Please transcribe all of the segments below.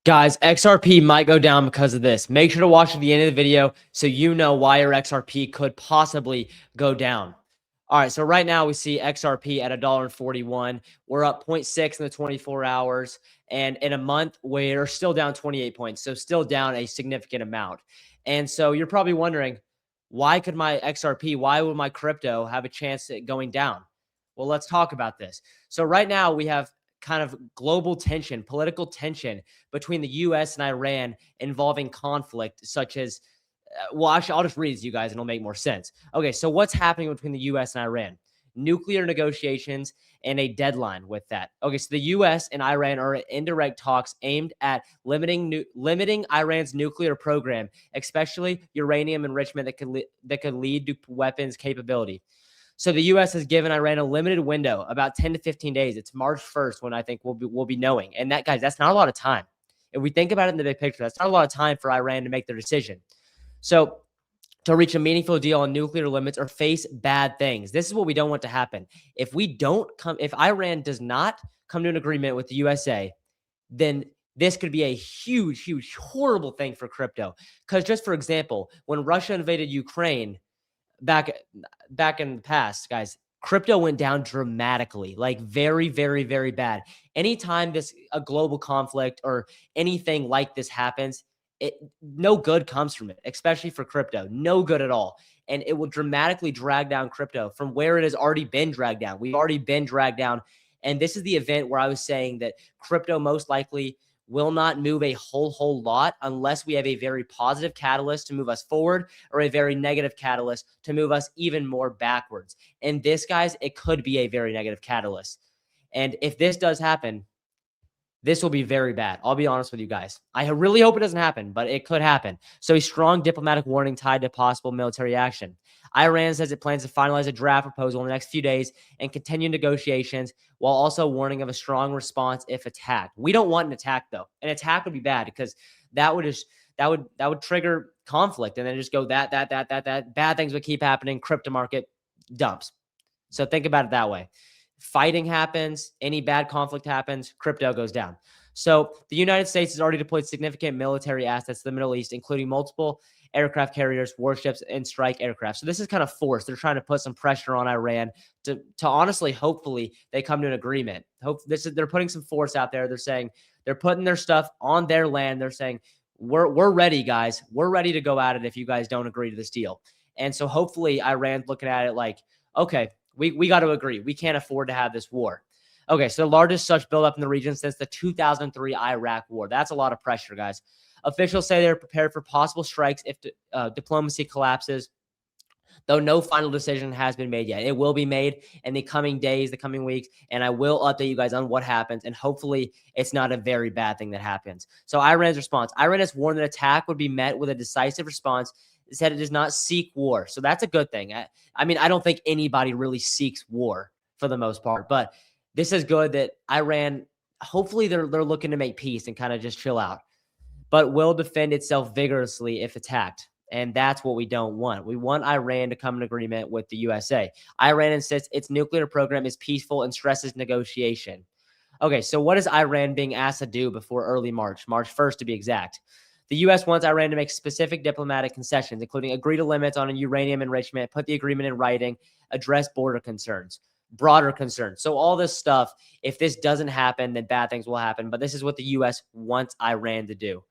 Guys, XRP might go down because of this. Make sure to watch to the end of the video so you know why your XRP could possibly go down. All right, so right now we see XRP at $1.41. We're up 0.6 in the 24 hours. And in a month, we're still down 28 points. So still down a significant amount. And so you're probably wondering, why would my crypto have a chance at going down? Well, let's talk about this. So right now we have kind of global tension, political tension between the US and Iran involving conflict, such as, actually, I'll just read it to you guys and it'll make more sense. Okay, so what's happening between the US and Iran? Nuclear negotiations and a deadline with that. Okay, so the US and Iran are in indirect talks aimed at limiting Iran's nuclear program, especially uranium enrichment that could lead to weapons capability. So the U.S. has given Iran a limited window, about 10 to 15 days. It's March 1st when I think we'll be knowing. And that, guys, that's not a lot of time. If we think about it in the big picture, that's not a lot of time for Iran to make their decision. So to reach a meaningful deal on nuclear limits or face bad things. This is what we don't want to happen. If Iran does not come to an agreement with the USA, then this could be a huge, huge, horrible thing for crypto. Because just for example, when Russia invaded Ukraine, back in the past, guys, crypto went down dramatically, like very, very, very bad. Anytime a global conflict or anything like this happens, no good comes from it, especially for crypto. No good at all. And it will dramatically drag down crypto from where it has already been dragged down. We've already been dragged down. And this is the event where I was saying that crypto most likely will not move a whole lot unless we have a very positive catalyst to move us forward or a very negative catalyst to move us even more backwards. And this, guys, it could be a very negative catalyst. And if this does happen, this will be very bad. I'll be honest with you guys. I really hope it doesn't happen, but it could happen. So a strong diplomatic warning tied to possible military action. Iran says it plans to finalize a draft proposal in the next few days and continue negotiations while also warning of a strong response if attacked. We don't want an attack, though. An attack would be bad because that would trigger conflict and then just go that bad things would keep happening. Crypto market dumps. So think about it that way. Fighting happens, any bad conflict happens, crypto goes down. So the United States has already deployed significant military assets to the Middle East, including multiple aircraft carriers, warships, and strike aircraft. So this is kind of forced. They're trying to put some pressure on Iran to honestly, hopefully, they come to an agreement. They're putting some force out there. They're saying they're putting their stuff on their land. They're saying, we're ready, guys. We're ready to go at it if you guys don't agree to this deal. And so hopefully Iran's looking at it like, okay, we got to agree. We can't afford to have this war. Okay, so the largest such buildup in the region since the 2003 Iraq war. That's a lot of pressure, guys. Officials say they're prepared for possible strikes if diplomacy collapses, though no final decision has been made yet. It will be made in the coming days, the coming weeks, and I will update you guys on what happens, and hopefully it's not a very bad thing that happens. So Iran's response. Iran has warned that attack would be met with a decisive response. It said it does not seek war. So that's a good thing. I mean, I don't think anybody really seeks war for the most part, but this is good that Iran, hopefully they're looking to make peace and kind of just chill out, but will defend itself vigorously if attacked. And that's what we don't want. We want Iran to come in agreement with the USA. Iran insists its nuclear program is peaceful and stresses negotiation. Okay, so what is Iran being asked to do before early March 1st to be exact? The U.S. wants Iran to make specific diplomatic concessions, including agree to limits on uranium enrichment, put the agreement in writing, address border concerns, broader concerns. So all this stuff, if this doesn't happen, then bad things will happen. But this is what the U.S. wants Iran to do.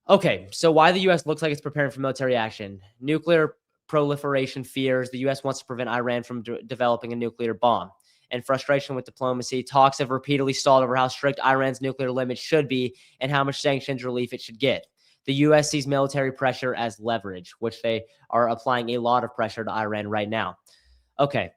Okay, so why the U.S. looks like it's preparing for military action. Nuclear proliferation fears. The U.S. wants to prevent Iran from developing a nuclear bomb. And frustration with diplomacy. Talks have repeatedly stalled over how strict Iran's nuclear limits should be and how much sanctions relief it should get. The U.S. sees military pressure as leverage, which they are applying a lot of pressure to Iran right now. Okay,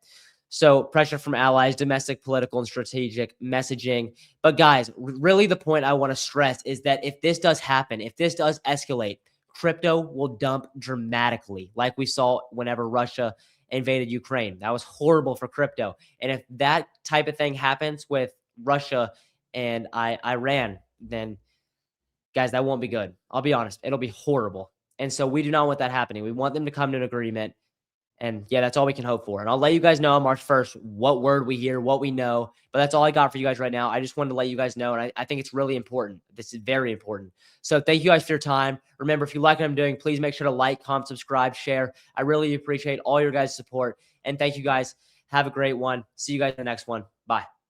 so pressure from allies, domestic, political, and strategic messaging. But guys, really the point I want to stress is that if this does happen, if this does escalate, crypto will dump dramatically, like we saw whenever Russia invaded Ukraine. That was horrible for crypto. And if that type of thing happens with Russia and Iran, then guys, that won't be good. I'll be honest. It'll be horrible. And so we do not want that happening. We want them to come to an agreement. And yeah, that's all we can hope for. And I'll let you guys know on March 1st what word we hear, what we know. But that's all I got for you guys right now. I just wanted to let you guys know. And I think it's really important. This is very important. So thank you guys for your time. Remember, if you like what I'm doing, please make sure to like, comment, subscribe, share. I really appreciate all your guys' support. And thank you guys. Have a great one. See you guys in the next one. Bye.